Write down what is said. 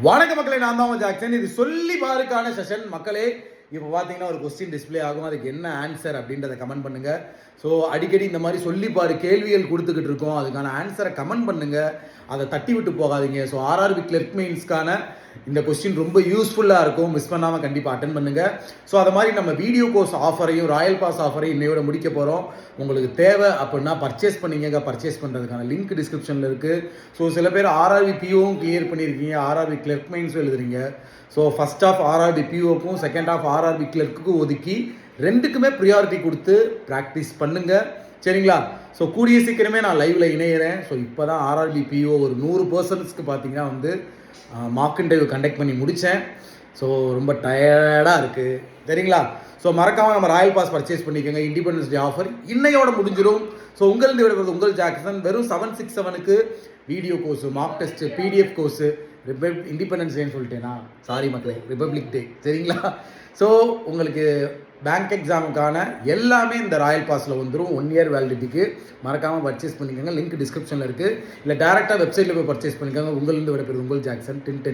வணக்க மக்களே, நான் தான் ஜாக்சன். இது சொல்லி பாருக்கான செஷன் மக்களே. இப்போ பார்த்தீங்கன்னா ஒரு கொஸ்டின் டிஸ்பிளே ஆகும், அதுக்கு என்ன ஆன்சர் அப்படின்றத கமெண்ட் பண்ணுங்க. ஸோ அடிக்கடி இந்த மாதிரி சொல்லி பாரு கேள்விகள் கொடுத்துக்கிட்டு இருக்கோம், அதுக்கான ஆன்சரை கமெண்ட் பண்ணுங்க, அதை தட்டி விட்டு போகாதீங்க. ஸோ ஆர்ஆர்பி கிளர்க் மெயின்ஸ்க்கான இந்த கொஸ்டின் ரொம்ப யூஸ்ஃபுல்லாக இருக்கும், மிஸ் பண்ணாமல் கண்டிப்பாக அட்டன் பண்ணுங்கள். ஸோ அதை மாதிரி நம்ம வீடியோ கோர்ஸ் ஆஃபரையும் ராயல் பாஸ் ஆஃபரையும் இன்னையோட முடிக்க போகிறோம். உங்களுக்கு தேவை அப்படின்னா பர்ச்சேஸ் பண்ணிங்க, பர்ச்சேஸ் பண்ணுறதுக்கான லிங்க் டிஸ்கிரிப்ஷனில் இருக்குது. ஸோ சில பேர் ஆர்ஆர்பி பிஓவும் கிளியர் பண்ணியிருக்கீங்க, ஆர்ஆர்பி கிளர்க் மெயின்ஸும் எழுதுறீங்க. ஸோ ஃபஸ்ட் ஆஃப் ஆர்ஆர்பி பிஓக்கும் செகண்ட் ஆஃப் ஆர்ஆர்பி கிளர்க்குக்கும் ஒதுக்கி ரெண்டுக்குமே ப்ரியாரிட்டி கொடுத்து ப்ராக்டிஸ் பண்ணுங்கள், சரிங்களா? ஸோ கூடிய சீக்கிரமே நான் லைவில் இணையிறேன். ஸோ இப்போ தான் ஆர்ஆர்பி பிஓ ஒரு 100% பார்த்தீங்கன்னா வந்து மார்க் இன்டர்வியூ கண்டக்ட் பண்ணி முடித்தேன். ஸோ ரொம்ப டயர்டாக இருக்குது, சரிங்களா? ஸோ மறக்காமல் நம்ம ராயல் பாஸ் பர்ச்சேஸ் பண்ணிக்கோங்க. இண்டிபெண்டன்ஸ் டே ஆஃபர் இன்னையோட முடிஞ்சிடும். ஸோ உங்கள் விடுவது உங்கள் ஜாக்சன். வெறும் 767க்கு video course, mock test, PDF course. Independence டேன்னு சொல்லிட்டேனா, சாரி மக்களே, ரிப்பப்ளிக் டே, சரிங்களா? ஸோ உங்களுக்கு பேங்க் எக்ஸாமுக்கான எல்லாமே இந்த ராயல் பாஸில் வந்துடும் 1 இயர் வேலிடிட்டிக்கு. மறக்காமல் பர்ச்சேஸ் பண்ணிக்கோங்க, லிங்க் டிஸ்கிரிப்ஷனில் இருக்குது. இல்லை டேரெக்டாக வெப்சைட்டில் போய் பர்ச்சேஸ் பண்ணிக்கோங்க. உங்களிருந்து விடைபெறுவது உங்கள் ஜாக்சன். 10